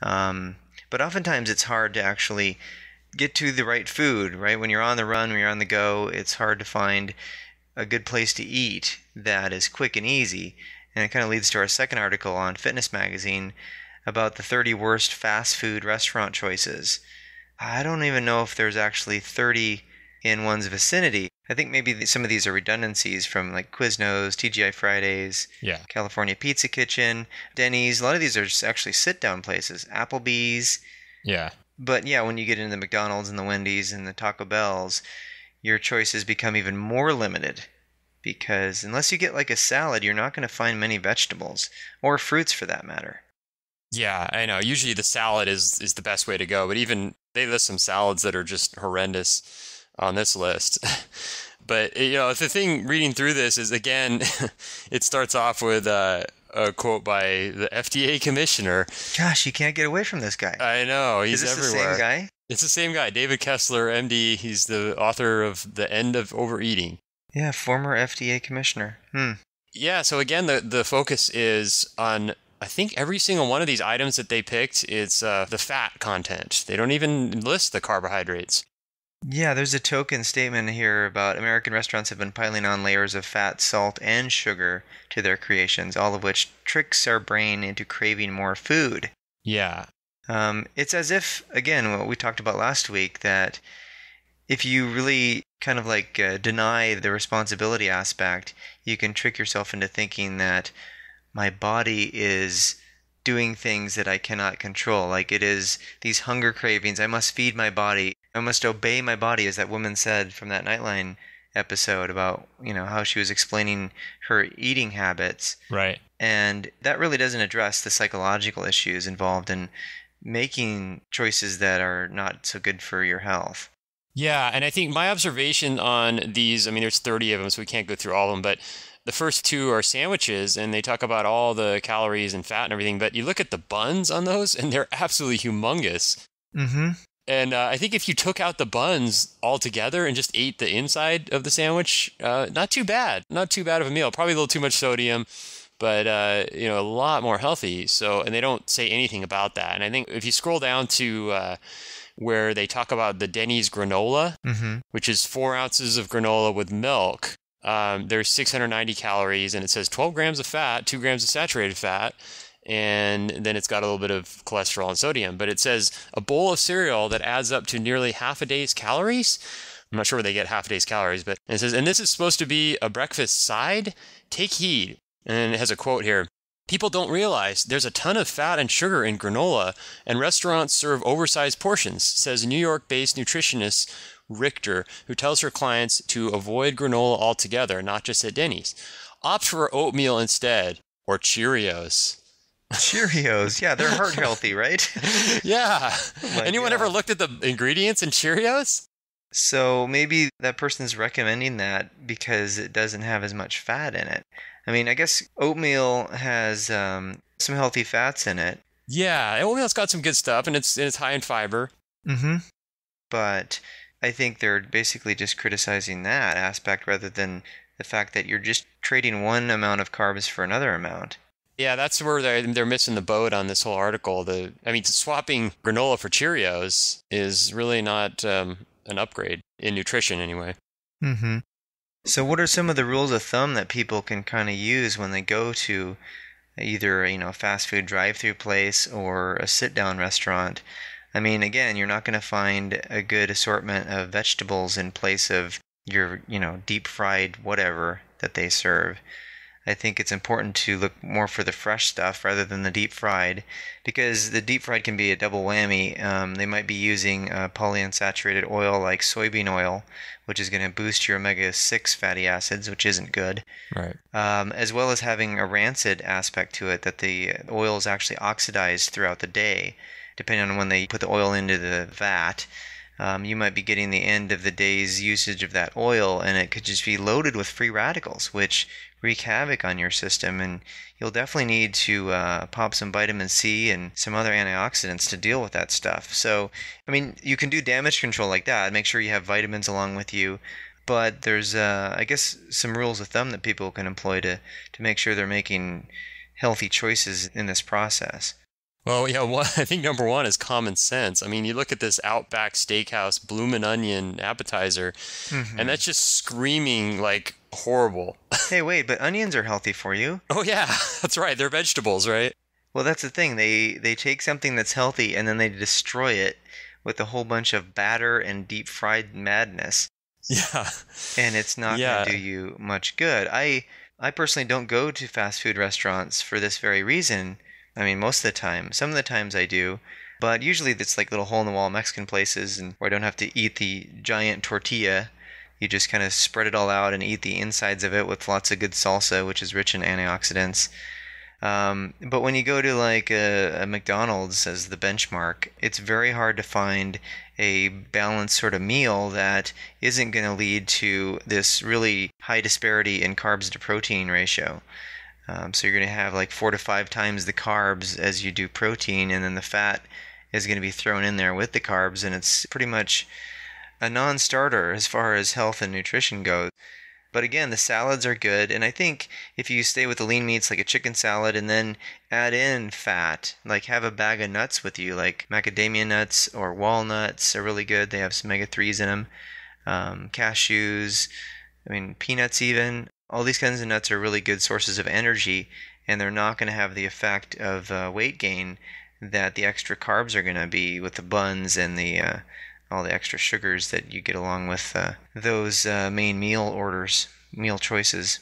But oftentimes it's hard to actually get to the right food, right? When you're on the run, when you're on the go, it's hard to find a good place to eat that is quick and easy. And it kind of leads to our second article on Fitness Magazine about the 30 worst fast food restaurant choices. I don't even know if there's actually 30 in one's vicinity. I think maybe some of these are redundancies from like Quiznos, TGI Fridays, Yeah. California Pizza Kitchen, Denny's. A lot of these are just actually sit-down places, Applebee's. Yeah. But yeah, when you get into the McDonald's and the Wendy's and the Taco Bells, your choices become even more limited because unless you get like a salad, you're not going to find many vegetables or fruits for that matter. Yeah, I know. Usually the salad is the best way to go, but even they list some salads that are just horrendous on this list. But the thing reading through this is, again, it starts off with a quote by the FDA commissioner. Gosh, you can't get away from this guy. I know, he's Is this everywhere. the same guy? It's the same guy, David Kessler, MD. He's the author of The End of Overeating. Yeah, former FDA commissioner. Yeah, so again, the focus is on, I think every single one of these items that they picked, it's the fat content. They don't even list the carbohydrates. Yeah, there's a token statement here about American restaurants have been piling on layers of fat, salt, and sugar to their creations, all of which tricks our brain into craving more food. Yeah. It's as if, again, what we talked about last week, that if you really kind of like deny the responsibility aspect, you can trick yourself into thinking that my body is doing things that I cannot control. Like it is these hunger cravings. I must feed my body. I must obey my body, as that woman said from that Nightline episode about, how she was explaining her eating habits. Right. And that really doesn't address the psychological issues involved in making choices that are not so good for your health. Yeah, and I think my observation on these, I mean, there's 30 of them, so we can't go through all of them, but the first two are sandwiches, and they talk about all the calories and fat and everything, but you look at the buns on those, and they're absolutely humongous. Mm-hmm. And I think if you took out the buns altogether and just ate the inside of the sandwich, not too bad. Not too bad of a meal. Probably a little too much sodium, but a lot more healthy. So, and they don't say anything about that. And I think if you scroll down to where they talk about the Denny's granola, which is 4 ounces of granola with milk, there's 690 calories, and it says 12 grams of fat, 2 grams of saturated fat, and then it's got a little bit of cholesterol and sodium. But it says a bowl of cereal that adds up to nearly half a day's calories. I'm not sure where they get half a day's calories, but it says, and this is supposed to be a breakfast side. Take heed. And it has a quote here. People don't realize there's a ton of fat and sugar in granola, and restaurants serve oversized portions, says New York-based nutritionist Richter, who tells her clients to avoid granola altogether, not just at Denny's. Opt for oatmeal instead, or Cheerios. Cheerios, yeah, they're heart healthy, right? Yeah. Oh Anyone ever looked at the ingredients in Cheerios? So maybe that person's recommending that because it doesn't have as much fat in it. I mean, I guess oatmeal has some healthy fats in it. Yeah, oatmeal's got some good stuff, and it's high in fiber. Mm-hmm. But I think they're basically just criticizing that aspect rather than the fact that you're just trading one amount of carbs for another amount. Yeah, that's where they're missing the boat on this whole article. Swapping granola for Cheerios is really not an upgrade in nutrition anyway. Mm-hmm. So what are some of the rules of thumb that people can kind of use when they go to either, a fast food drive-through place or a sit-down restaurant? I mean, again, you're not going to find a good assortment of vegetables in place of your, deep-fried whatever that they serve. I think it's important to look more for the fresh stuff rather than the deep-fried, because the deep-fried can be a double whammy. They might be using polyunsaturated oil like soybean oil, which is going to boost your omega-6 fatty acids, which isn't good. Right. As well as having a rancid aspect to it, that the oil is actually oxidized throughout the day, depending on when they put the oil into the vat. You might be getting the end of the day's usage of that oil, and it could just be loaded with free radicals, which wreak havoc on your system, and you'll definitely need to pop some vitamin C and some other antioxidants to deal with that stuff. So, I mean, you can do damage control like that. Make sure you have vitamins along with you, but there's, I guess, some rules of thumb that people can employ to make sure they're making healthy choices in this process. Well, yeah, one, I think number one is common sense. I mean, you look at this Outback Steakhouse bloomin' onion appetizer, and Hmm. that's just screaming like horrible. Hey, wait, but onions are healthy for you. Oh yeah, that's right. They're vegetables, right? Well, that's the thing. They take something that's healthy and then they destroy it with a whole bunch of batter and deep fried madness, Yeah. and it's not going to Yeah. do you much good. I personally don't go to fast food restaurants for this very reason. I mean, most of the time. Some of the times I do, but usually it's like little hole in the wall Mexican places and where I don't have to eat the giant tortilla. You just kind of spread it all out and eat the insides of it with lots of good salsa, which is rich in antioxidants. But when you go to like a McDonald's as the benchmark, it's very hard to find a balanced sort of meal that isn't going to lead to this really high disparity in carbs to protein ratio. So you're going to have like 4 to 5 times the carbs as you do protein, and then the fat is going to be thrown in there with the carbs, and it's pretty much a non-starter as far as health and nutrition goes. But again, the salads are good, and I think if you stay with the lean meats like a chicken salad and then add in fat, like have a bag of nuts with you, like macadamia nuts or walnuts are really good. They have some omega-3s in them. Cashews, I mean peanuts even. All these kinds of nuts are really good sources of energy, and they're not going to have the effect of weight gain that the extra carbs are going to be with the buns and the all the extra sugars that you get along with those main meal orders, meal choices.